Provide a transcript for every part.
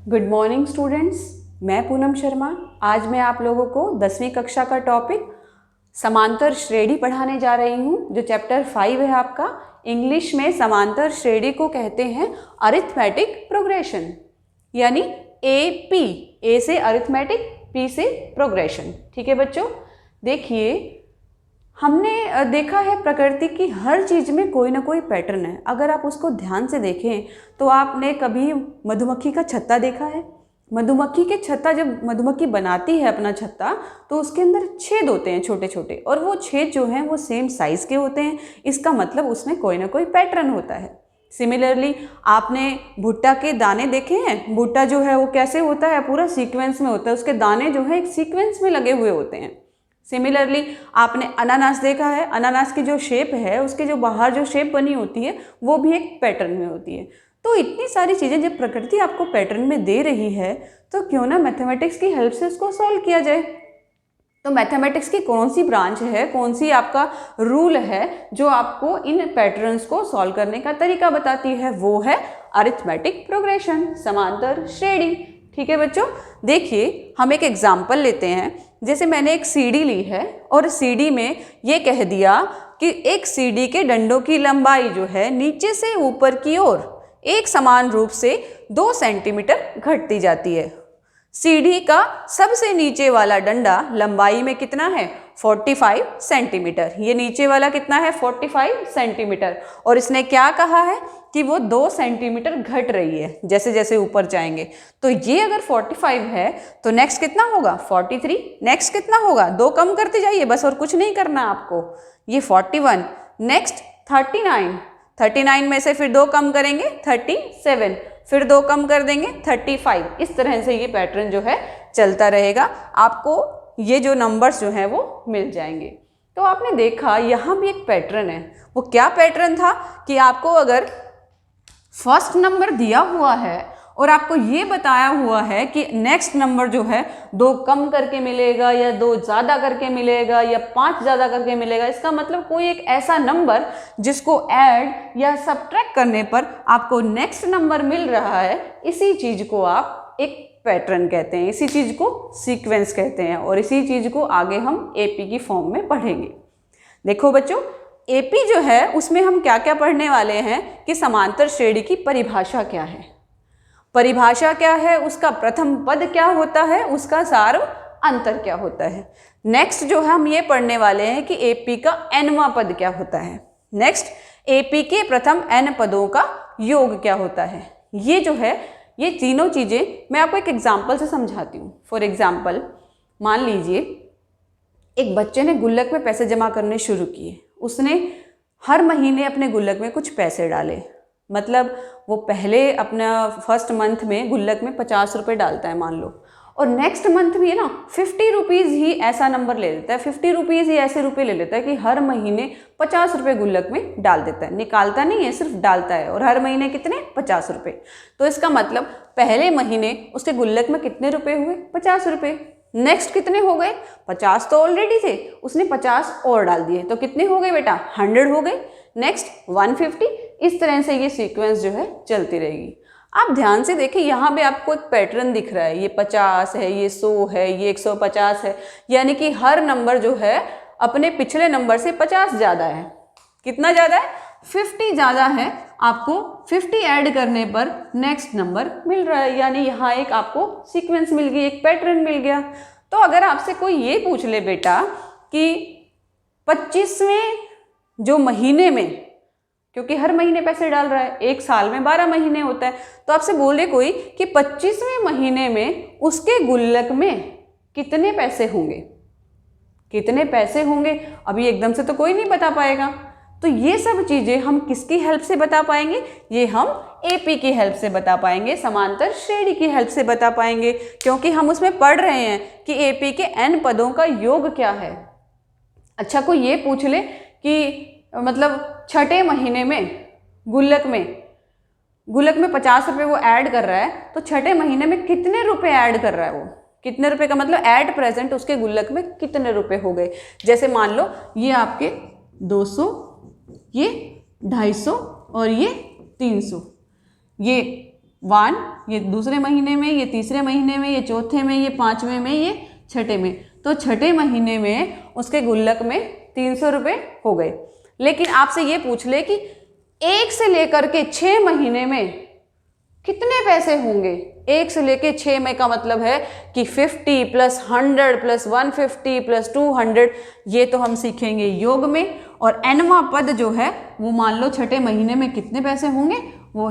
Good morning students, मैं पूनम शर्मा। आज मैं आप लोगों को 10वीं कक्षा का टॉपिक समांतर श्रेणी पढ़ाने जा रही हूँ, जो चैप्टर 5 है आपका। इंग्लिश में समांतर श्रेणी को कहते हैं अरिथमेटिक प्रोग्रेशन, यानी AP। A से अरिथमेटिक, P से प्रोग्रेशन। ठीक है बच्चों, देखिए हमने देखा है प्रकृति की हर चीज़ में कोई ना कोई पैटर्न है। अगर आप उसको ध्यान से देखें तो आपने कभी मधुमक्खी का छत्ता देखा है? मधुमक्खी के छत्ता, जब मधुमक्खी बनाती है अपना छत्ता, तो उसके अंदर छेद होते हैं छोटे छोटे, और वो छेद जो हैं वो सेम साइज़ के होते हैं। इसका मतलब उसमें कोई ना कोई पैटर्न होता है। सिमिलरली आपने भुट्टा के दाने देखे हैं? भुट्टा जो है वो कैसे होता है? पूरा सीक्वेंस में होता है, उसके दाने जो है एक सीक्वेंस में लगे हुए होते हैं। सिमिलरली आपने अनानास देखा है? अनानास की जो शेप है, उसके जो बाहर जो शेप बनी होती है वो भी एक पैटर्न में होती है। तो इतनी सारी चीज़ें जब प्रकृति आपको पैटर्न में दे रही है, तो क्यों ना मैथमेटिक्स की हेल्प से उसको सॉल्व किया जाए। तो मैथमेटिक्स की कौन सी ब्रांच है, कौन सी आपका रूल है जो आपको इन पैटर्न्स को सॉल्व करने का तरीका बताती है? वो है अरिथमेटिक प्रोग्रेशन, समांतर श्रेणी। ठीक है बच्चों, देखिए हम एक एग्जाम्पल लेते हैं। जैसे मैंने एक सीढ़ी ली है और सीढ़ी में ये कह दिया कि एक सीढ़ी के डंडों की लंबाई जो है नीचे से ऊपर की ओर एक समान रूप से 2 सेंटीमीटर घटती जाती है। सीढ़ी का सबसे नीचे वाला डंडा लंबाई में कितना है? 45 सेंटीमीटर। ये नीचे वाला कितना है? 45 सेंटीमीटर। और इसने क्या कहा है कि वो 2 सेंटीमीटर घट रही है जैसे जैसे ऊपर जाएंगे। तो ये अगर 45 है तो नेक्स्ट कितना होगा? 43। नेक्स्ट कितना होगा? 2 कम करते जाइए बस, और कुछ नहीं करना आपको। ये 41। नेक्स्ट 39 में से फिर 2 कम करेंगे 37, फिर 2 कम कर देंगे 35। इस तरह से ये पैटर्न जो है चलता रहेगा। आपको ये जो नंबर्स जो हैं वो मिल जाएंगे। तो आपने देखा यहाँ भी एक पैटर्न है। वो क्या पैटर्न था कि आपको अगर फर्स्ट नंबर दिया हुआ है और आपको ये बताया हुआ है कि नेक्स्ट नंबर जो है 2 कम करके मिलेगा, या 2 ज़्यादा करके मिलेगा, या 5 ज़्यादा करके मिलेगा। इसका मतलब कोई एक ऐसा नंबर जिसको ऐड या सब्ट्रैक्ट करने पर आपको नेक्स्ट नंबर मिल रहा है, इसी चीज़ को आप एक पैटर्न कहते हैं, इसी चीज़ को सीक्वेंस कहते हैं, और इसी चीज़ को आगे हम AP की फॉर्म में पढ़ेंगे। देखो बच्चों, AP जो है उसमें हम क्या क्या पढ़ने वाले हैं कि समांतर श्रेणी की परिभाषा क्या है, परिभाषा क्या है, उसका प्रथम पद क्या होता है, उसका सार्व अंतर क्या होता है। नेक्स्ट जो है हम ये पढ़ने वाले हैं कि AP का nवां पद क्या होता है। नेक्स्ट AP के प्रथम n पदों का योग क्या होता है। ये जो है, ये तीनों चीज़ें मैं आपको एक एग्जाम्पल से समझाती हूँ। फॉर एग्जाम्पल, मान लीजिए एक बच्चे ने गुल्लक में पैसे जमा करने शुरू किए। उसने हर महीने अपने गुल्लक में कुछ पैसे डाले। मतलब वो पहले अपना फर्स्ट मंथ में गुल्लक में 50 रुपये डालता है मान लो, और नेक्स्ट मंथ में ना 50 रुपीज़ ही ऐसा नंबर ले लेता है, 50 रुपीज़ ही ऐसे रुपये ले लेता है कि हर महीने 50 रुपये गुल्लक में डाल देता है। निकालता नहीं है, सिर्फ डालता है। और हर महीने कितने? 50 रुपये। तो इसका मतलब पहले महीने उसके गुल्लक में कितने रुपये हुए? 50 रुपये। नेक्स्ट कितने हो गए? 50 तो ऑलरेडी थे, उसने 50 और डाल दिए, तो कितने हो गए बेटा? 100 हो गए। नेक्स्ट 150। इस तरह से ये सीक्वेंस जो है चलती रहेगी। आप ध्यान से देखें, यहाँ पे आपको एक पैटर्न दिख रहा है। ये 50 है, ये 100 है, ये 150 है, यानी कि हर नंबर जो है अपने पिछले नंबर से 50 ज़्यादा है। कितना ज़्यादा है? 50 ज़्यादा है। आपको 50 ऐड करने पर नेक्स्ट नंबर मिल रहा है, यानी यहाँ एक आपको सीक्वेंस मिल गई, एक पैटर्न मिल गया। तो अगर आपसे कोई ये पूछ ले बेटा कि 25वें जो महीने में, क्योंकि हर महीने पैसे डाल रहा है, एक साल में 12 महीने होता है, तो आपसे बोले कोई कि 25वें महीने में उसके गुल्लक में कितने पैसे होंगे, कितने पैसे होंगे, अभी एकदम से तो कोई नहीं बता पाएगा। तो ये सब चीज़ें हम किसकी हेल्प से बता पाएंगे? ये हम AP की हेल्प से बता पाएंगे, समांतर श्रेणी की हेल्प से बता पाएंगे, क्योंकि हम उसमें पढ़ रहे हैं कि AP के n पदों का योग क्या है। अच्छा, कोई ये पूछ ले कि मतलब छठे महीने में गुल्लक में 50 रुपये वो ऐड कर रहा है, तो छठे महीने में कितने रुपए ऐड कर रहा है वो? कितने रुपए का मतलब ऐड प्रेजेंट उसके गुल्लक में कितने रुपए हो गए। जैसे मान लो ये आपके 200, ये 250 और ये 300, ये 1 ये दूसरे महीने में, ये तीसरे महीने में, ये चौथे में, ये पाँचवें में, ये छठे में। तो छठे महीने में उसके गुल्लक में 300 रुपये हो गए। लेकिन आपसे ये पूछ ले कि 1 से लेकर के 6 महीने में कितने पैसे होंगे। 1 से लेके 6 में का मतलब है कि 50 प्लस 100 प्लस 150 प्लस 200, ये तो हम सीखेंगे योग में। और nवां पद जो है वो मान लो छठे महीने में कितने पैसे होंगे, वो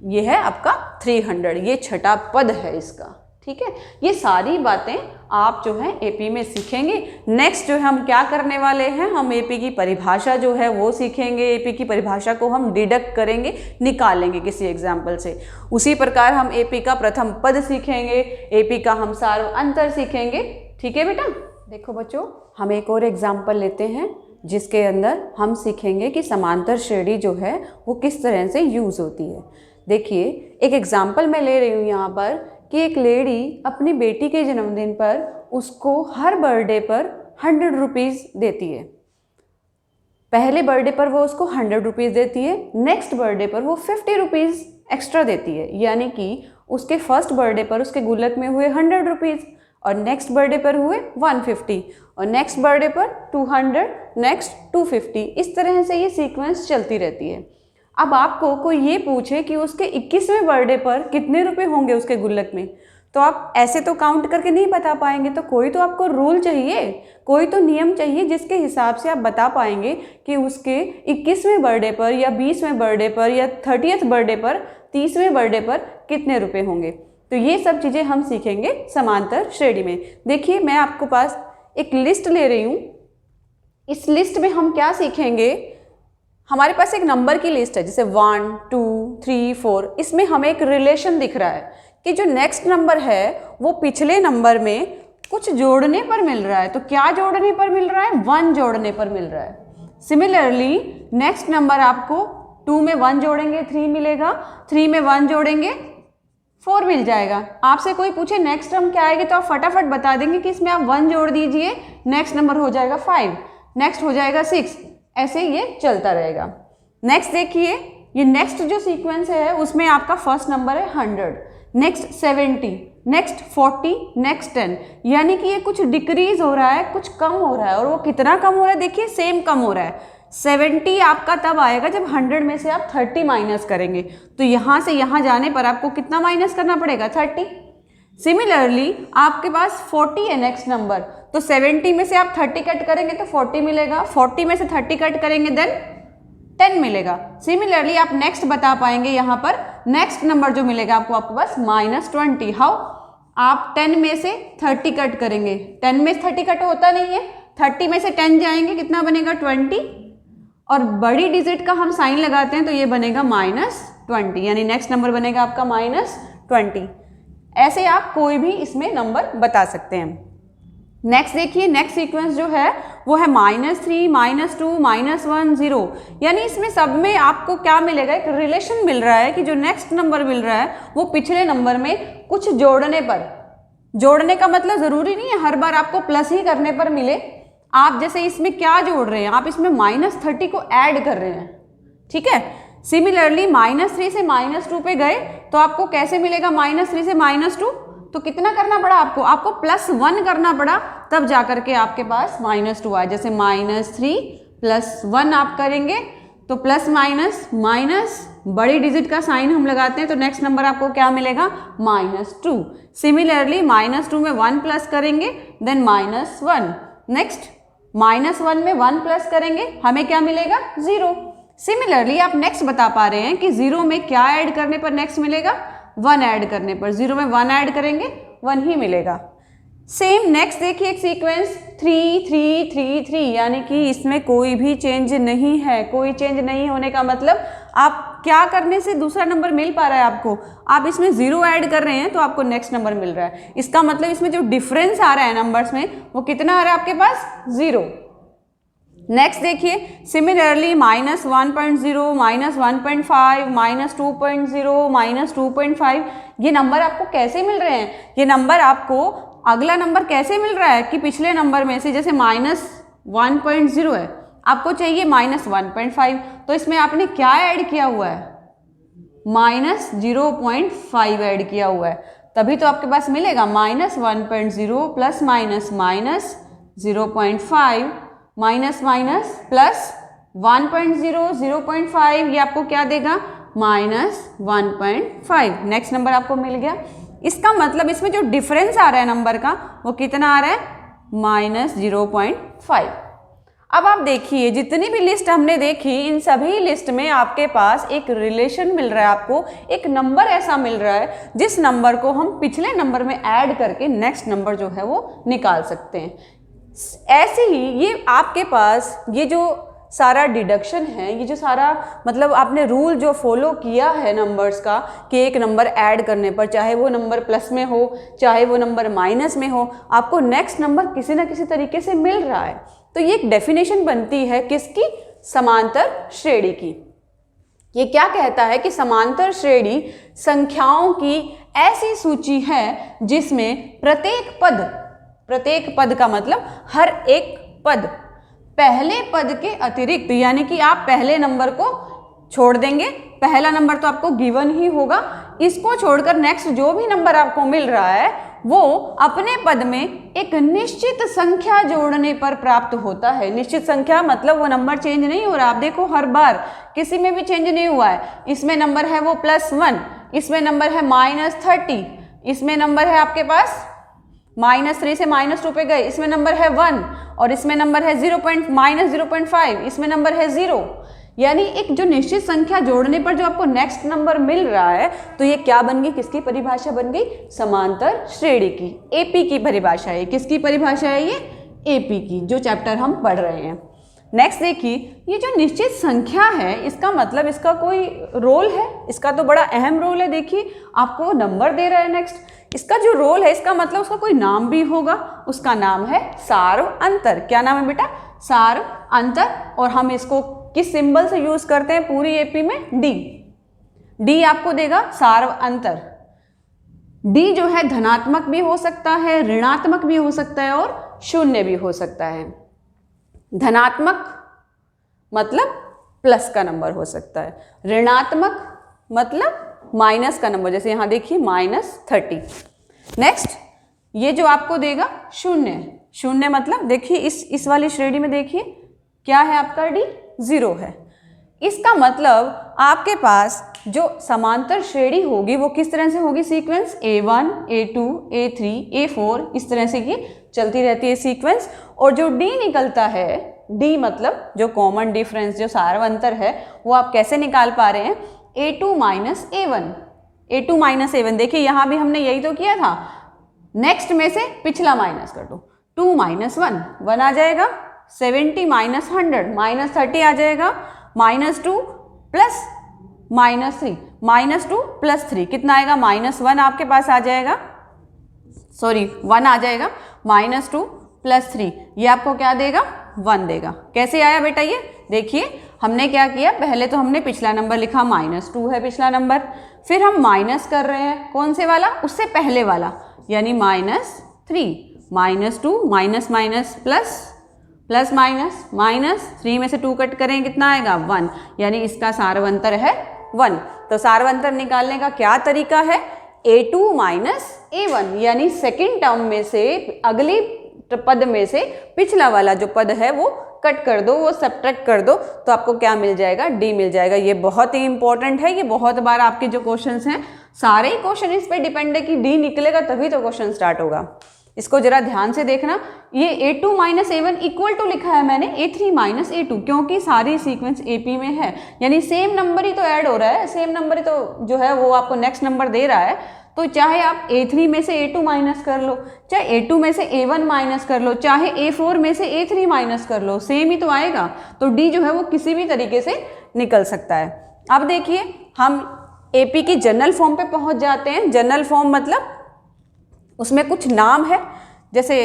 ये है आपका 300, ये छठा पद है इसका। ठीक है, ये सारी बातें आप जो है एपी में सीखेंगे। नेक्स्ट जो है हम क्या करने वाले हैं, हम एपी की परिभाषा जो है वो सीखेंगे। एपी की परिभाषा को हम डिडक्ट करेंगे, निकालेंगे किसी एग्जाम्पल से। उसी प्रकार हम एपी का प्रथम पद सीखेंगे, एपी का हम सार्व अंतर सीखेंगे। ठीक है बेटा, देखो बच्चों हम एक और एग्जाम्पल लेते हैं जिसके अंदर हम सीखेंगे कि समांतर श्रेणी जो है वो किस तरह से यूज़ होती है। देखिए एक एग्जाम्पल मैं ले रही हूँ यहाँ पर कि एक लेडी अपनी बेटी के जन्मदिन पर उसको हर बर्थडे पर 100 रुपीज़ देती है। पहले बर्थडे पर वो उसको 100 रुपीज़ देती है, नेक्स्ट बर्थडे पर वो 50 रुपीज़ एक्स्ट्रा देती है। यानी कि उसके फर्स्ट बर्थडे पर उसके गुल्लक में हुए 100 रुपीज़ और नेक्स्ट बर्थडे पर हुए 150 और नेक्स्ट बर्थडे पर 200, नेक्स्ट 250। इस तरह से ये सीक्वेंस चलती रहती है। अब आपको कोई ये पूछे कि उसके 21वें बर्थडे पर कितने रुपए होंगे उसके गुल्लक में, तो आप ऐसे तो काउंट करके नहीं बता पाएंगे। तो कोई तो आपको रूल चाहिए, कोई तो नियम चाहिए जिसके हिसाब से आप बता पाएंगे कि उसके 21वें बर्थडे पर या 20वें बर्थडे पर या 30th बर्थडे पर, 30वें बर्थडे पर कितने रुपए होंगे। तो ये सब चीज़ें हम सीखेंगे समांतर श्रेणी में। देखिए मैं आपको पास एक लिस्ट ले रही हूँ। इस लिस्ट में हम क्या सीखेंगे, हमारे पास एक नंबर की लिस्ट है जैसे 1 2 3 4। इसमें हमें एक रिलेशन दिख रहा है कि जो नेक्स्ट नंबर है वो पिछले नंबर में कुछ जोड़ने पर मिल रहा है। तो क्या जोड़ने पर मिल रहा है, 1 जोड़ने पर मिल रहा है। सिमिलरली नेक्स्ट नंबर आपको 2 में 1 जोड़ेंगे 3 मिलेगा, 3 में 1 जोड़ेंगे 4 मिल जाएगा। आपसे कोई पूछे नेक्स्ट टर्म क्या आएगी तो आप फटाफट बता देंगे कि इसमें आप 1 जोड़ दीजिए, नेक्स्ट नंबर हो जाएगा 5, नेक्स्ट हो जाएगा 6, ऐसे ये चलता रहेगा। नेक्स्ट देखिए, ये नेक्स्ट जो सीक्वेंस है उसमें आपका फर्स्ट नंबर है 100, नेक्स्ट 70, नेक्स्ट 40, नेक्स्ट 10। यानी कि ये कुछ डिक्रीज हो रहा है, कुछ कम हो रहा है। और वो कितना कम हो रहा है, देखिए सेम कम हो रहा है। 70 आपका तब आएगा जब 100 में से आप 30 माइनस करेंगे। तो यहाँ से यहाँ जाने पर आपको कितना माइनस करना पड़ेगा, 30। सिमिलरली आपके पास 40 है नेक्स्ट नंबर, तो 70 में से आप 30 कट करेंगे तो 40 मिलेगा, 40 में से 30 कट करेंगे देन 10 मिलेगा। सिमिलरली आप नेक्स्ट बता पाएंगे यहाँ पर नेक्स्ट नंबर जो मिलेगा आपको, आपके पास -20। हाउ, आप 10 में से 30 कट करेंगे, 10 में से 30 कट होता नहीं है, 30 में से 10 जाएंगे कितना बनेगा 20, और बड़ी डिजिट का हम साइन लगाते हैं तो ये बनेगा -20, यानी नेक्स्ट नंबर बनेगा आपका -20। ऐसे आप कोई भी इसमें नंबर बता सकते हैं। नेक्स्ट देखिए, नेक्स्ट सीक्वेंस जो है वो है -3, -2, -1, 0। यानी इसमें सब में आपको क्या मिलेगा, एक रिलेशन मिल रहा है कि जो नेक्स्ट नंबर मिल रहा है वो पिछले नंबर में कुछ जोड़ने पर, जोड़ने का मतलब ज़रूरी नहीं है हर बार आपको प्लस ही करने पर मिले। आप जैसे इसमें क्या जोड़ रहे हैं, आप इसमें -30 को ऐड कर रहे हैं। ठीक है, सिमिलरली -3 से -2 पे गए तो आपको कैसे मिलेगा, -3 से -2, तो कितना करना पड़ा आपको, आपको +1 करना पड़ा, तब जाकर के आपके पास -2 आए। जैसे -3 + 1 आप करेंगे तो प्लस माइनस बड़ी डिजिट का साइन हम लगाते हैं तो नेक्स्ट नंबर आपको क्या मिलेगा, -2। सिमिलरली -2 में 1 प्लस करेंगे देन -1, नेक्स्ट -1 में 1 प्लस करेंगे हमें क्या मिलेगा, 0। सिमिलरली आप नेक्स्ट बता पा रहे हैं कि 0 में क्या ऐड करने पर नेक्स्ट मिलेगा, 1 ऐड करने पर। 0 में 1 ऐड करेंगे 1 ही मिलेगा। सेम नेक्स्ट देखिए एक सीक्वेंस 3 3 3 3, यानी कि इसमें कोई भी चेंज नहीं है। कोई चेंज नहीं होने का मतलब आप क्या करने से दूसरा नंबर मिल पा रहा है आपको, आप इसमें 0 ऐड कर रहे हैं तो आपको नेक्स्ट नंबर मिल रहा है। इसका मतलब इसमें जो डिफरेंस आ रहा है नंबर्स में वो कितना आ रहा है आपके पास, 0। नेक्स्ट देखिए, सिमिलरली -1.0, -1.5, -2.0, -2.5, ये नंबर आपको कैसे मिल रहे हैं, ये नंबर आपको अगला नंबर कैसे मिल रहा है कि पिछले नंबर में से, जैसे -1.0 है आपको चाहिए -1.5, तो इसमें आपने क्या ऐड किया हुआ है, माइनस 0.5 ऐड किया हुआ है, तभी तो आपके पास मिलेगा minus 1.0 plus minus minus 0.5 minus minus plus 1.0 0.5, ये आपको क्या देगा माइनस 1.5। नेक्स्ट नंबर आपको मिल गया। इसका मतलब इसमें जो डिफरेंस आ रहा है नंबर का वो कितना आ रहा है माइनस 0.5। अब आप देखिए जितनी भी लिस्ट हमने देखी इन सभी लिस्ट में आपके पास एक रिलेशन मिल रहा है, आपको एक नंबर ऐसा मिल रहा है जिस नंबर को हम पिछले नंबर में ऐड करके नेक्स्ट नंबर जो है वो निकाल सकते हैं। ऐसे ही ये आपके पास ये जो सारा डिडक्शन है, ये जो सारा मतलब आपने रूल जो फॉलो किया है नंबर्स का कि एक नंबर ऐड करने पर चाहे वो नंबर प्लस में हो चाहे वो नंबर माइनस में हो, आपको नेक्स्ट नंबर किसी ना किसी तरीके से मिल रहा है। तो ये एक डेफिनेशन बनती है किसकी, समांतर श्रेणी की। ये क्या कहता है कि समांतर श्रेणी संख्याओं की ऐसी सूची है जिसमें प्रत्येक पद का मतलब हर एक पद पहले पद के अतिरिक्त, यानी कि आप पहले नंबर को छोड़ देंगे, पहला नंबर तो आपको गिवन ही होगा, इसको छोड़कर नेक्स्ट जो भी नंबर आपको मिल रहा है वो अपने पद में एक निश्चित संख्या जोड़ने पर प्राप्त होता है। निश्चित संख्या मतलब वो नंबर चेंज नहीं हो रहा, आप देखो हर बार किसी में भी चेंज नहीं हुआ है। इसमें नंबर है वो +1, इसमें नंबर है -30, इसमें नंबर है आपके पास -3 से -2 पे गए, इसमें नंबर है 1 और इसमें नंबर है -0.5, इसमें नंबर है 0। यानी एक जो निश्चित संख्या जोड़ने पर जो आपको नेक्स्ट नंबर मिल रहा है, तो ये क्या बन गई, किसकी परिभाषा बन गई, समांतर श्रेणी की, एपी की परिभाषा है। किसकी परिभाषा है ये, एपी की, जो चैप्टर हम पढ़ रहे हैं। नेक्स्ट देखिए, ये जो निश्चित संख्या है इसका मतलब इसका कोई रोल है, इसका तो बड़ा अहम रोल है। देखिए आपको नंबर दे रहा है, नेक्स्ट इसका जो रोल है इसका मतलब उसका कोई नाम भी होगा, उसका नाम है सार्व अंतर। क्या नाम है बेटा, सार्व अंतर। और हम इसको किस सिंबल से यूज करते हैं पूरी एपी में, डी आपको देगा सार्व अंतर। डी जो है धनात्मक भी हो सकता है, ऋणात्मक भी हो सकता है और शून्य भी हो सकता है। धनात्मक मतलब प्लस का नंबर हो सकता है, ऋणात्मक मतलब माइनस का नंबर, जैसे यहां देखिए -30। नेक्स्ट ये जो आपको देगा शून्य मतलब देखिए इस वाली श्रेणी में देखिए क्या है आपका डी, 0 है। इसका मतलब आपके पास जो समांतर श्रेणी होगी वो किस तरह से होगी, sequence A1 A2 A3 A4 इस तरह से ये चलती रहती है सीक्वेंस। और जो डी निकलता है, डी मतलब जो कॉमन डिफरेंस, जो सार्व अंतर है, वो आप कैसे निकाल पा रहे हैं, A2 - A1 देखिए यहाँ भी हमने यही तो किया था, नेक्स्ट में से पिछला माइनस कर दो, 2 - 1 आ जाएगा, 70 - 100 -30 आ जाएगा, -2 प्लस -3 -2 प्लस 3 कितना आएगा, -1 आपके पास आ जाएगा, सॉरी 1 आ जाएगा, -2 प्लस 3 ये आपको क्या देगा, 1 देगा। कैसे आया बेटा ये, देखिए हमने क्या किया, पहले तो हमने पिछला नंबर लिखा, -2 है पिछला नंबर, फिर हम माइनस कर रहे हैं, कौन से वाला, उससे पहले वाला, यानी -3 -2 माइनस माइनस प्लस माइनस 3 में से 2 कट करें कितना आएगा, 1, यानी इसका सार्वंतर है 1। तो सार्वंतर निकालने का क्या तरीका है, A2 - A1, यानी सेकेंड टर्म में से अगली पद में से पिछला वाला जो पद है वो कट कर दो, वो सब्ट्रैक्ट कर दो, तो आपको क्या मिल जाएगा, डी मिल जाएगा। ये बहुत ही इंपॉर्टेंट है, ये बहुत बार आपके जो क्वेश्चंस हैं सारे ही क्वेश्चन इस पे डिपेंड है कि डी निकलेगा तभी तो क्वेश्चन स्टार्ट होगा। इसको जरा ध्यान से देखना, ये A2 - A1 इक्वल टू लिखा है मैंने A3 - A2, क्योंकि सारी सीक्वेंस एपी में है, यानी सेम नंबर ही तो ऐड हो रहा है, सेम नंबर ही तो जो है वो आपको नेक्स्ट नंबर दे रहा है। तो चाहे आप A3 में से A2 माइनस कर लो, चाहे A2 में से A1 माइनस कर लो, चाहे A4 में से A3 माइनस कर लो, सेम ही तो आएगा। तो D जो है वो किसी भी तरीके से निकल सकता है। अब देखिए हम AP की जनरल फॉर्म पे पहुंच जाते हैं। जनरल फॉर्म मतलब उसमें कुछ नाम है, जैसे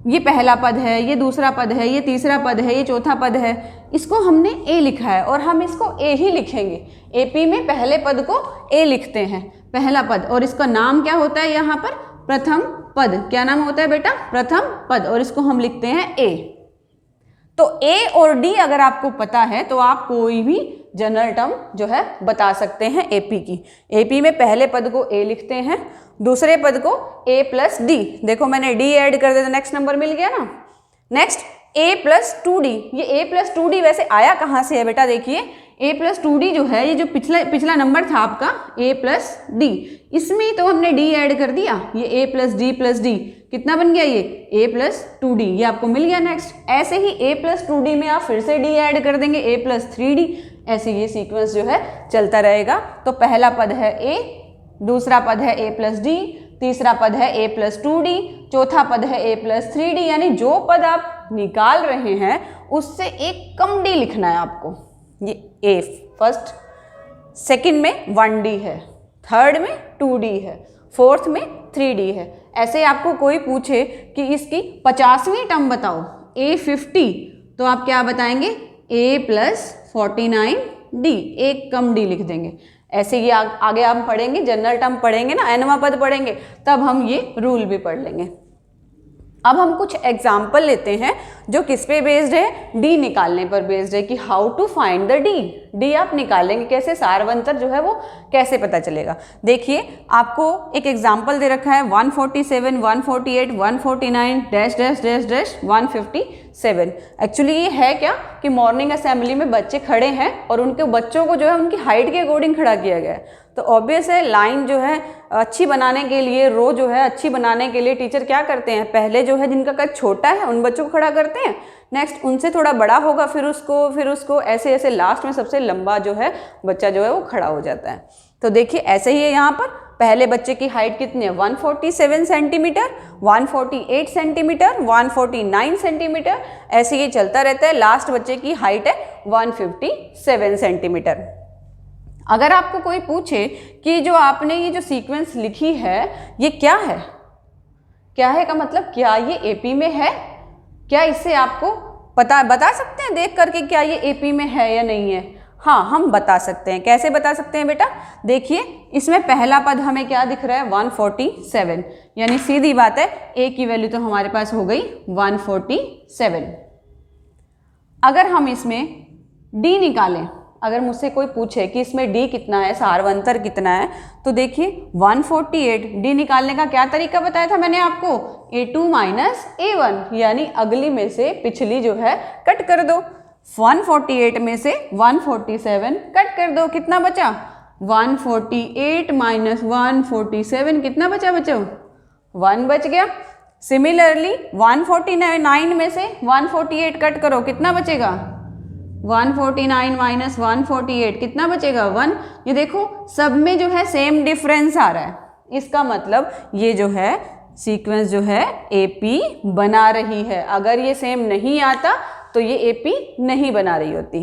ये पहला पद है, ये दूसरा पद है, ये तीसरा पद है, ये चौथा पद है, इसको हमने A लिखा है और हम इसको A ही लिखेंगे। AP में पहले पद को A लिखते हैं, पहला पद, और इसका नाम क्या होता है यहाँ पर, प्रथम पद। क्या नाम होता है बेटा, प्रथम पद, और इसको हम लिखते हैं A। तो ए और डी अगर आपको पता है तो आप कोई भी जनरल टर्म जो है बता सकते हैं एपी की। एपी में पहले पद को ए लिखते हैं, दूसरे पद को ए प्लस डी। देखो मैंने डी ऐड कर दिया तो नेक्स्ट नंबर मिल गया ना। नेक्स्ट ए प्लस 2d। ये ए प्लस 2d वैसे आया कहाँ से है बेटा? देखिए ए प्लस 2d जो है ये जो पिछला नंबर था आपका ए प्लस डी, इसमें तो हमने डी ऐड कर दिया। ये ए प्लस डी कितना बन गया? ये ए प्लस 2d, ये आपको मिल गया। नेक्स्ट ऐसे ही ए प्लस 2d में आप फिर से डी ऐड कर देंगे, ए प्लस 3d। ऐसे ये सीक्वेंस जो है चलता रहेगा। तो पहला पद है ए, दूसरा पद है ए प्लस डी, तीसरा पद है ए प्लस 2d, चौथा पद है ए प्लस 3d। यानी जो पद आप निकाल रहे हैं उससे एक कम डी लिखना है आपको। ये ए फर्स्ट, सेकंड में 1d है, थर्ड में 2d है, फोर्थ में 3d है। ऐसे आपको कोई पूछे कि इसकी 50वीं टर्म बताओ ए 50, तो आप क्या बताएंगे? ए प्लस 49d, एक कम डी लिख देंगे। ऐसे ही आगे हम पढ़ेंगे, जनरल टर्म पढ़ेंगे ना, एनवा पद पढ़ेंगे, तब हम ये रूल भी पढ़ लेंगे। अब हम कुछ एग्जाम्पल लेते हैं जो किस पे बेस्ड है? डी निकालने पर बेस्ड है कि how to find the D. D आप निकालेंगे कैसे, सारवंतर जो है वो कैसे पता चलेगा? देखिए आपको एक एग्जाम्पल दे रखा है 147, 148, 149 dash dash dash dash 157। Actually ये है क्या कि मॉर्निंग असेंबली में बच्चे खड़े हैं और उनके बच्चों को जो है उनकी हाइट के अकॉर्डिंग खड़ा किया गया है। तो ऑब्वियस है लाइन जो है अच्छी बनाने के लिए, रो जो है अच्छी बनाने के लिए टीचर क्या करते हैं? पहले जो है जिनका कद छोटा है उन बच्चों को खड़ा करते हैं, नेक्स्ट उनसे थोड़ा बड़ा होगा फिर उसको ऐसे ऐसे लास्ट में सबसे लंबा जो है बच्चा जो है वो खड़ा हो जाता है। तो देखिए ऐसे ही है यहाँ पर। पहले बच्चे की हाइट कितनी है? 147 सेंटीमीटर, 148 सेंटीमीटर, 149 सेंटीमीटर, ऐसे ही चलता रहता है। लास्ट बच्चे की हाइट है 157 सेंटीमीटर। अगर आपको कोई पूछे कि जो आपने ये जो सीक्वेंस लिखी है ये क्या है, क्या है का मतलब क्या ये एपी में है? क्या इससे आपको बता सकते हैं देख करके क्या ये एपी में है या नहीं है? हाँ, हम बता सकते हैं। कैसे बता सकते हैं बेटा? देखिए इसमें पहला पद हमें क्या दिख रहा है? 147, यानी सीधी बात है ए की वैल्यू तो हमारे पास हो गई 147। अगर हम इसमें डी निकालें, अगर मुझसे कोई पूछे कि इसमें डी कितना है, सारवंतर कितना है, तो देखिए 148 डी निकालने का क्या तरीका बताया था मैंने आपको? a2 माइनस a1, यानी अगली में से पिछली जो है कट कर दो। 148 में से 147 कट कर दो, कितना बचा? 148 माइनस 147 कितना बचा बच्चों? 1 बच गया। सिमिलरली 149 में से 148 कट करो, कितना बचेगा? 149 माइनस 148 कितना बचेगा? 1। ये देखो सब में जो है सेम डिफरेंस आ रहा है, इसका मतलब ये जो है सीक्वेंस जो है एपी बना रही है। अगर ये सेम नहीं आता तो ये एपी नहीं बना रही होती।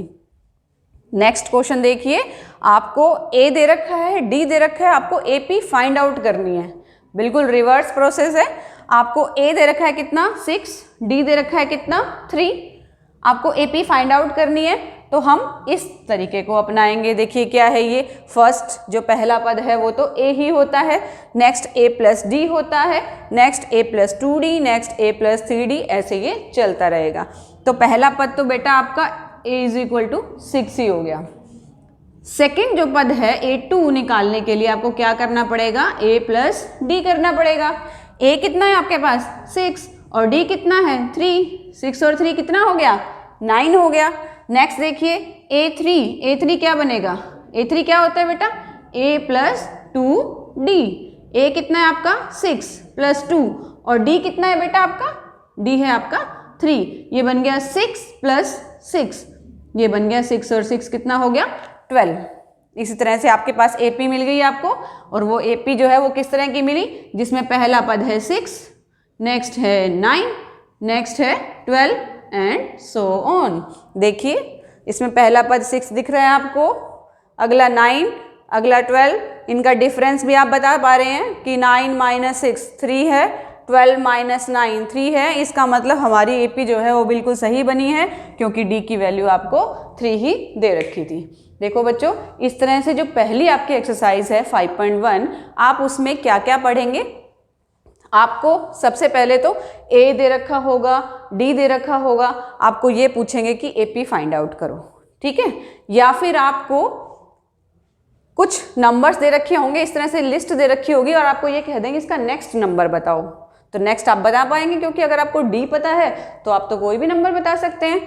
नेक्स्ट क्वेश्चन देखिए, आपको ए दे रखा है, डी दे रखा है, आपको एपी फाइंड आउट करनी है। बिल्कुल रिवर्स प्रोसेस है। आपको ए दे रखा है कितना? 6, डी दे रखा है कितना? 3। आपको एपी फाइंड आउट करनी है तो हम इस तरीके को अपनाएंगे। देखिए क्या है ये, फर्स्ट जो पहला पद है वो तो ए ही होता है, नेक्स्ट ए प्लस डी होता है, नेक्स्ट ए प्लस 2d, नेक्स्ट ए प्लस 3d, ऐसे ये चलता रहेगा। तो पहला पद तो बेटा आपका a इज इक्वल टू 6 ही हो गया। सेकेंड जो पद है a2 निकालने के लिए आपको क्या करना पड़ेगा? a प्लस डी करना पड़ेगा। a कितना है आपके पास? 6 और d कितना है? 3। 6 और 3 कितना हो गया? 9 हो गया। नेक्स्ट देखिए a3 क्या बनेगा? a3 क्या होता है बेटा? a plus 2d। a कितना है आपका? 6 प्लस 2 और d कितना है बेटा आपका? d है आपका 3। ये बन गया 6 प्लस 6, ये बन गया 6 और 6 कितना हो गया? 12। इसी तरह से आपके पास AP मिल गई आपको, और वो AP जो है वो किस तरह की मिली? जिसमें पहला पद है 6, नेक्स्ट है 9, नेक्स्ट है 12 एंड सो ऑन। देखिए इसमें पहला पद 6 दिख रहा है आपको, अगला 9, अगला 12। इनका डिफरेंस भी आप बता पा रहे हैं कि 9 माइनस 6 3 है, 12 माइनस 9 3 है। इसका मतलब हमारी AP जो है वो बिल्कुल सही बनी है, क्योंकि D की वैल्यू आपको 3 ही दे रखी थी। देखो बच्चों, इस तरह से जो पहली आपकी एक्सरसाइज है 5.1, आप उसमें क्या क्या पढ़ेंगे? आपको सबसे पहले तो ए दे रखा होगा, डी दे रखा होगा, आपको ये पूछेंगे कि एपी फाइंड आउट करो, ठीक है। या फिर आपको कुछ नंबर्स दे रखे होंगे, इस तरह से लिस्ट दे रखी होगी और आपको ये कह देंगे इसका नेक्स्ट नंबर बताओ, तो नेक्स्ट आप बता पाएंगे, क्योंकि अगर आपको डी पता है तो आप तो कोई भी नंबर बता सकते हैं।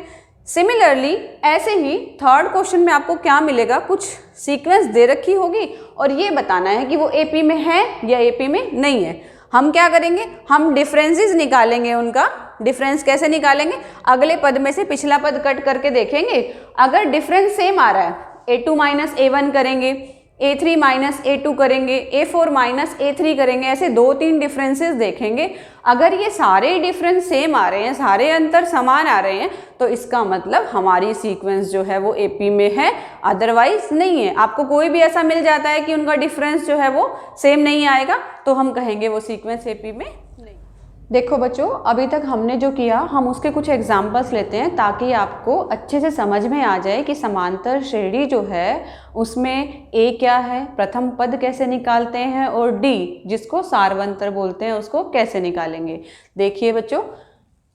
सिमिलरली ऐसे ही थर्ड क्वेश्चन में आपको क्या मिलेगा, कुछ सीक्वेंस दे रखी होगी और ये बताना है कि वो एपी में है या एपी में नहीं है। हम क्या करेंगे, हम डिफरेंसेस निकालेंगे उनका। डिफरेंस कैसे निकालेंगे, अगले पद में से पिछला पद कट करके देखेंगे, अगर डिफरेंस सेम आ रहा है a2 माइनस a1 करेंगे, a3 माइनस a2 करेंगे, a4 माइनस a3 करेंगे, ऐसे 2-3 डिफरेंसेस देखेंगे। अगर ये सारे डिफरेंस सेम आ रहे हैं, सारे अंतर समान आ रहे हैं, तो इसका मतलब हमारी सीक्वेंस जो है वो एपी में है, अदरवाइज नहीं है। आपको कोई भी ऐसा मिल जाता है कि उनका डिफरेंस जो है वो सेम नहीं आएगा, तो हम कहेंगे वो सीक्वेंस एपी में नहीं। देखो बच्चों, अभी तक हमने जो किया हम उसके कुछ एग्जाम्पल्स लेते हैं ताकि आपको अच्छे से समझ में आ जाए कि समांतर श्रेणी जो है उसमें ए क्या है, प्रथम पद कैसे निकालते हैं, और डी जिसको सार्वंतर बोलते हैं उसको कैसे निकालेंगे। देखिए बच्चों,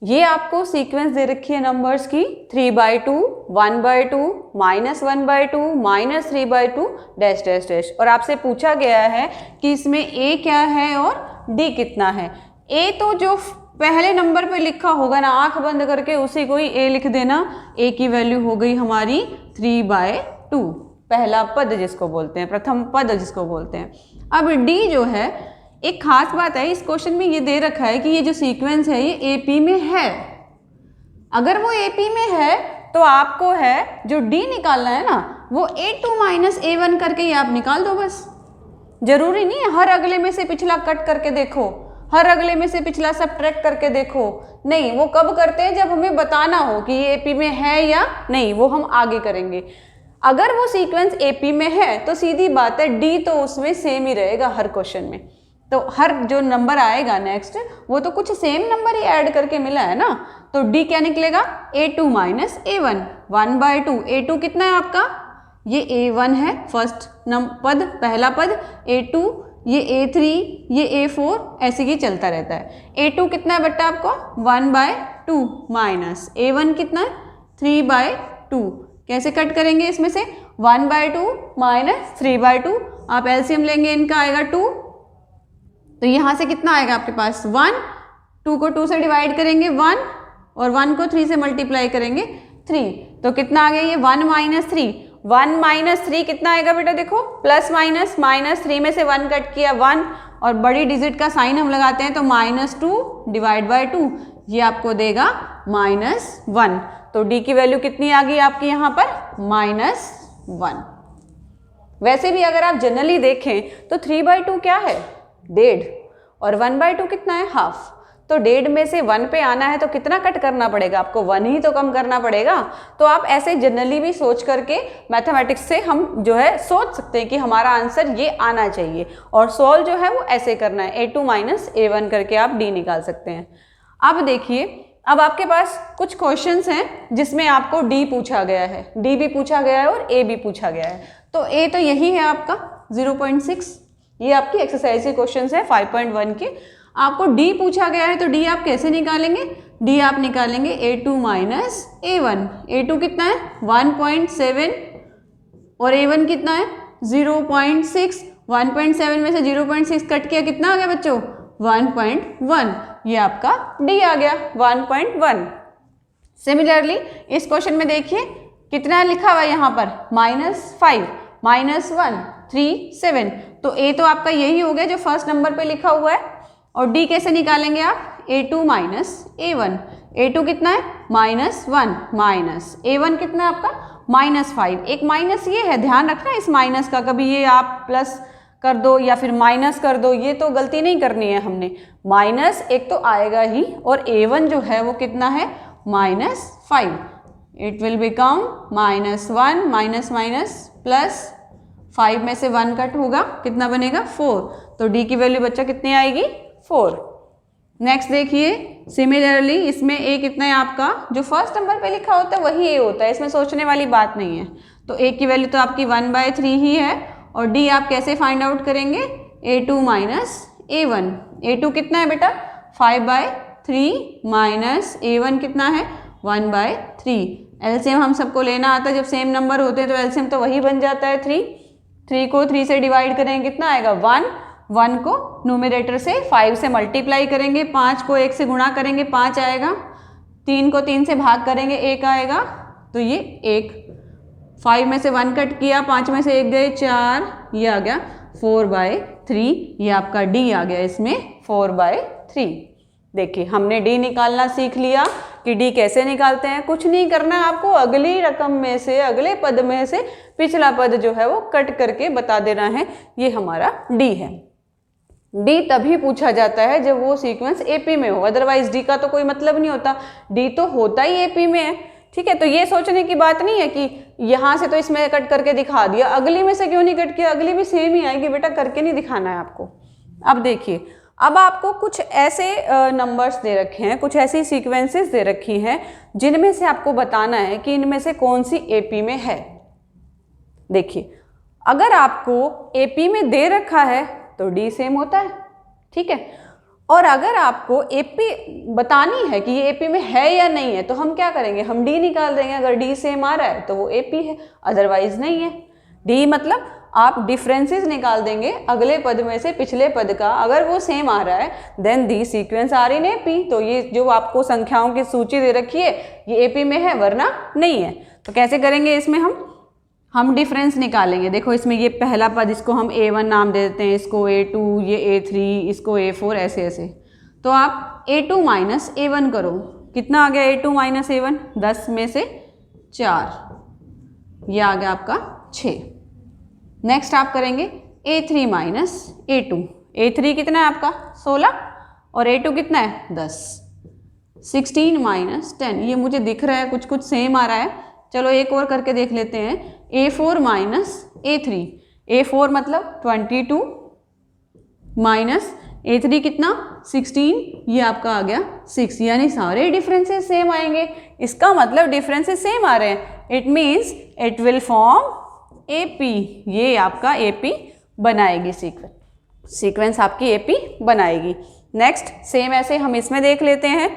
ये आपको सीक्वेंस दे रखी है नंबर्स की 3/2, 1/2, -1/2, -3/2, डैश डैश डैश, और आपसे पूछा गया है कि इसमें ए क्या है और डी कितना है। ए तो जो पहले नंबर पे लिखा होगा ना, आंख बंद करके उसी को ही ए लिख देना। ए की वैल्यू हो गई हमारी 3/2, पहला पद जिसको बोलते हैं, प्रथम पद जिसको बोलते हैं। अब डी जो है, एक खास बात है इस क्वेश्चन में ये दे रखा है कि ये जो सीक्वेंस है ये एपी में है। अगर वो एपी में है तो आपको है जो डी निकालना है ना, वो a2 माइनस a1 करके ही आप निकाल दो बस। जरूरी नहीं है हर अगले में से पिछला कट करके देखो, हर अगले में से पिछला सब्ट्रैक्ट करके देखो, नहीं। वो कब करते हैं, जब हमें बताना हो कि ये एपी में है या नहीं, वो हम आगे करेंगे। अगर वो सीक्वेंस एपी में है तो सीधी बात है डी तो उसमें सेम ही रहेगा हर क्वेश्चन में, तो हर जो नंबर आएगा नेक्स्ट वो तो कुछ सेम नंबर ही ऐड करके मिला है ना, तो डी क्या निकलेगा, a2 माइनस a1, 1/2। a2 कितना है आपका, ये a1 है फर्स्ट पद, पहला पद, a2 ये a3, ये a4, ऐसे ही चलता रहता है। a2 कितना है बेटा आपको, 1/2 माइनस a1 कितना है, 3/2। कैसे कट करेंगे इसमें से, 1/2 माइनस 3/2, आप एलसीएम लेंगे इनका आएगा 2, तो यहाँ से कितना आएगा आपके पास 1, 2 को 2 से डिवाइड करेंगे 1, और 1 को 3 से मल्टीप्लाई करेंगे 3, तो कितना आ गया ये 1 माइनस 3। 1 माइनस 3 कितना आएगा बेटा, देखो प्लस माइनस, -3 में से 1 कट किया 1, और बड़ी डिजिट का साइन हम लगाते हैं तो -2 डिवाइड बाय 2, ये आपको देगा -1। तो डी की वैल्यू कितनी आ गई आपकी यहाँ पर, -1। वैसे भी अगर आप जनरली देखें तो 3/2 क्या है, 1.5, और 1/2 कितना है, हाफ। तो 1.5 में से 1 पे आना है तो कितना कट करना पड़ेगा आपको, 1 ही तो कम करना पड़ेगा। तो आप ऐसे जनरली भी सोच करके मैथमेटिक्स से हम जो है सोच सकते हैं कि हमारा आंसर ये आना चाहिए, और सॉल्व जो है वो ऐसे करना है, a2 माइनस a1 करके आप डी निकाल सकते हैं। अब देखिए, अब आपके पास कुछ क्वेश्चंस हैं जिसमें आपको डी पूछा गया है, डी भी पूछा गया है और ए भी पूछा गया है। तो ए तो यही है आपका 0.6, ये आपकी एक्सरसाइज के क्वेश्चन है 5.1 के। आपको डी पूछा गया है तो डी आप कैसे निकालेंगे, डी आप निकालेंगे a2 माइनस a1। a2 कितना है 1.7 और a1 कितना है 0.6। 1.7 में से 0.6 कट किया, कितना आ गया बच्चों 1.1, ये आपका डी आ गया 1.1। सिमिलरली इस क्वेश्चन में देखिए कितना लिखा हुआ है यहाँ पर, -5, -1, 3, 7। तो ए तो आपका यही हो गया जो फर्स्ट नंबर पे लिखा हुआ है। और डी कैसे निकालेंगे आप, a2 माइनस a1। a2 कितना है -1 माइनस a1 कितना है आपका -5। एक माइनस ये है, ध्यान रखना इस माइनस का, कभी ये आप प्लस कर दो या फिर माइनस कर दो, ये तो गलती नहीं करनी है हमने। माइनस एक तो आएगा ही, और a1 जो है वो कितना है -5। It will become -1 minus minus plus 5 में से 1 कट होगा, कितना बनेगा 4। तो डी की वैल्यू बच्चा कितनी आएगी 4। नेक्स्ट देखिए, सिमिलरली इसमें ए कितना है आपका, जो फर्स्ट नंबर पे लिखा होता है वही ए होता है, इसमें सोचने वाली बात नहीं है। तो ए की वैल्यू तो आपकी 1/3 ही है। और डी आप कैसे फाइंड आउट करेंगे, a2 माइनस A1, A2 कितना है बेटा 5/3 माइनस A1 कितना है 1/3। एलसीएम हम सबको लेना आता है, जब सेम नंबर होते हैं तो एलसीएम तो वही बन जाता है 3। 3 को 3 से डिवाइड करेंगे कितना आएगा 1, 1 को न्यूमरेटर से 5 से मल्टीप्लाई करेंगे, 5 को 1 से गुणा करेंगे 5 आएगा, 3 को 3 से भाग करेंगे 1 आएगा, तो ये 1। 5 में से 1 कट किया, 5 में से 1 गए 4, ये आ गया 4/3। ये आपका डी आ गया इसमें 4/3। देखिए हमने डी निकालना सीख लिया कि डी कैसे निकालते हैं। कुछ नहीं करना है आपको, अगली रकम में से, अगले पद में से पिछला पद जो है वो कट करके बता देना है, ये हमारा डी है। डी तभी पूछा जाता है जब वो सीक्वेंस एपी में हो, अदरवाइज डी का तो कोई मतलब नहीं होता, डी तो होता ही एपी में है। ठीक है, तो ये सोचने की बात नहीं है कि यहाँ से तो इसमें कट करके दिखा दिया, अगली में से क्यों नहीं कट किया, अगली भी सेम ही आएगी बेटा, करके नहीं दिखाना है आपको। अब देखिए, अब आपको कुछ ऐसे नंबर्स दे रखे हैं, कुछ ऐसी सीक्वेंसेस दे रखी हैं जिनमें से आपको बताना है कि इनमें से कौन सी एपी में है। देखिए, अगर आपको एपी में दे रखा है तो डी सेम होता है, ठीक है, और अगर आपको एपी बतानी है कि ये एपी में है या नहीं है तो हम क्या करेंगे, हम डी निकाल देंगे। अगर डी सेम आ रहा है तो वो एपी है, अदरवाइज नहीं है। डी मतलब आप डिफरेंसेस निकाल देंगे अगले पद में से पिछले पद का, अगर वो सेम आ रहा है then the sequence are in AP. तो ये जो आपको संख्याओं की सूची दे रखी है ये एपी में है, वरना नहीं है। तो कैसे करेंगे, इसमें हम डिफरेंस निकालेंगे। देखो इसमें ये पहला पद, इसको हम A1 नाम दे देते हैं, इसको A2, ये A3, इसको A4, ऐसे ऐसे। तो आप A2 माइनस A1 करो, कितना आ गया A2 माइनस A1, 10 में से 4, ये आ गया आपका 6। नेक्स्ट आप करेंगे A3 माइनस A2, A3 कितना है आपका 16 और A2 कितना है 10। 16 माइनस 10, ये मुझे दिख रहा है कुछ कुछ सेम आ रहा है, चलो एक और करके देख लेते हैं। A4 माइनस A3, A4 मतलब 22 माइनस A3 कितना 16, ये आपका आ गया 6, यानी सारे डिफरेंसेस सेम आएंगे। इसका मतलब डिफरेंसेस सेम आ रहे हैं, it means it will form AP। ये आपका AP बनाएगी, सीक्वेंस आपकी AP बनाएगी। नेक्स्ट सेम ऐसे हम इसमें देख लेते हैं,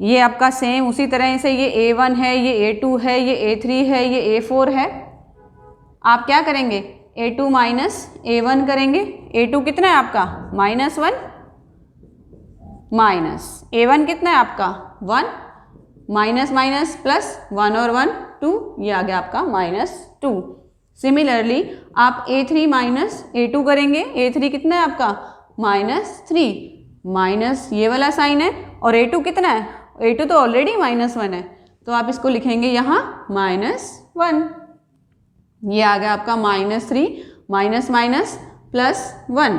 ये आपका सेम उसी तरह से ये A1 है, ये A2 है, ये A3 है, ये A4 है। आप क्या करेंगे, A2 माइनस A1 करेंगे। A2 कितना है आपका -1 माइनस A1 कितना है आपका 1, माइनस माइनस प्लस 1 और 1 2, ये आ गया आपका -2। सिमिलरली आप A3 माइनस A2 करेंगे, A3 कितना है आपका -3, माइनस ये वाला साइन है, और A2 कितना है, A2 तो ऑलरेडी -1 है, तो आप इसको लिखेंगे यहाँ -1, ये आ गया आपका -3 माइनस माइनस +1।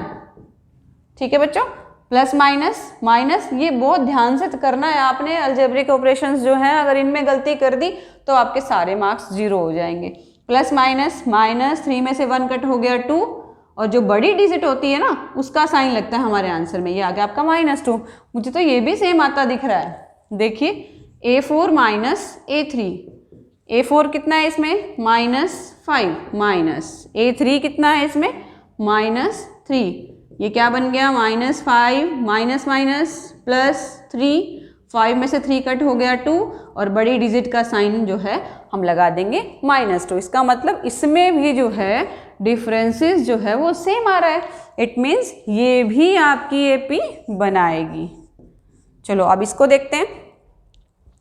ठीक है बच्चों, प्लस माइनस माइनस, ये बहुत ध्यान से करना है आपने। अलजेब्रिक ऑपरेशंस जो हैं अगर इनमें गलती कर दी तो आपके सारे मार्क्स 0 हो जाएंगे। प्लस माइनस, -3 में से 1 कट हो गया 2, और जो बड़ी डिजिट होती है ना उसका साइन लगता है हमारे आंसर में, ये आ गया आपका -2। मुझे तो ये भी सेम आता दिख रहा है, देखिए A4 माइनस A3, A4 कितना है इसमें -5 माइनस A3 कितना है इसमें -3, ये क्या बन गया -5 माइनस माइनस +3, 5 में से 3 कट हो गया 2, और बड़ी डिजिट का साइन जो है हम लगा देंगे -2। इसका मतलब इसमें भी जो है डिफरेंसेस जो है वो सेम आ रहा है, इट मीन्स ये भी आपकी AP बनाएगी। चलो अब इसको देखते हैं।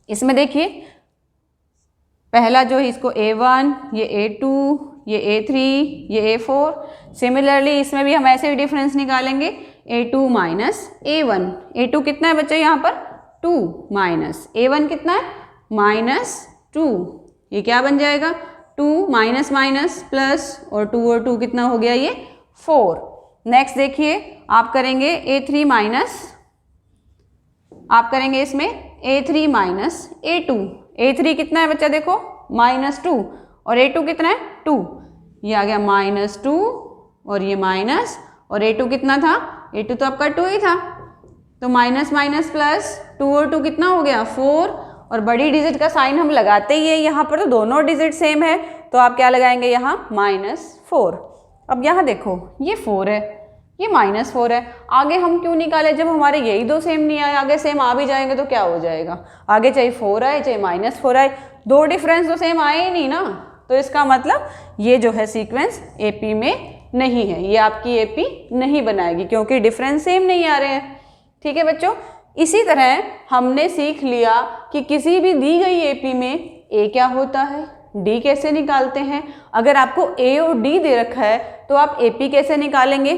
इसमें देखिए पहला जो है इसको A1, ये A2, ये A3, ये A4। सिमिलरली इसमें भी हम ऐसे ही डिफरेंस निकालेंगे, A2 माइनस A1। A2 कितना है बच्चे यहाँ पर 2 माइनस A1 कितना है -2, ये क्या बन जाएगा 2 माइनस माइनस प्लस, और 2 और 2 कितना हो गया ये 4। नेक्स्ट देखिए आप करेंगे A3 माइनस, आप करेंगे इसमें A3 माइनस A2। A3 कितना है बच्चा देखो -2, और A2 कितना है 2, ये आ गया -2 और ये माइनस, और A2 कितना था, A2 तो आपका 2 ही था, तो माइनस माइनस प्लस 2 और 2 कितना हो गया 4, और बड़ी डिजिट का साइन हम लगाते ही है यहाँ पर, तो दोनों डिजिट सेम है, तो आप क्या लगाएंगे यहाँ -4। अब यहाँ देखो ये 4 है, ये -4 है। आगे हम क्यों निकाले, जब हमारे यही दो सेम नहीं आए, आगे सेम आ भी जाएंगे तो क्या हो जाएगा, आगे चाहे 4 आए चाहे -4 आए, दो डिफरेंस तो सेम आए ही नहीं ना। तो इसका मतलब ये जो है सीक्वेंस एपी में नहीं है, ये आपकी एपी नहीं बनाएगी क्योंकि डिफरेंस सेम नहीं आ रहे हैं। ठीक है बच्चों, इसी तरह हमने सीख लिया कि किसी भी दी गई एपी में ए क्या होता है, डी कैसे निकालते हैं। अगर आपको ए और डी दे रखा है तो आप एपी कैसे निकालेंगे।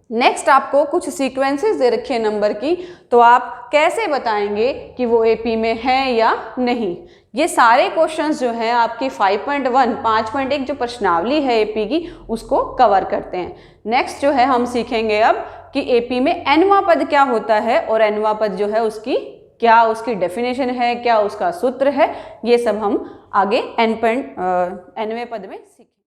नेक्स्ट आपको कुछ सीक्वेंसेस दे रखे हैं नंबर की, तो आप कैसे बताएंगे कि वो एपी में है या नहीं। ये सारे क्वेश्चंस जो हैं आपकी 5.1 जो प्रश्नावली है एपी की, उसको कवर करते हैं। नेक्स्ट जो है हम सीखेंगे अब कि एपी में एनवां पद क्या होता है और एनवां पद जो है उसकी क्या उसकी डेफिनेशन है, क्या उसका सूत्र है, ये सब हम आगे एनवें पद में सीखेंगे।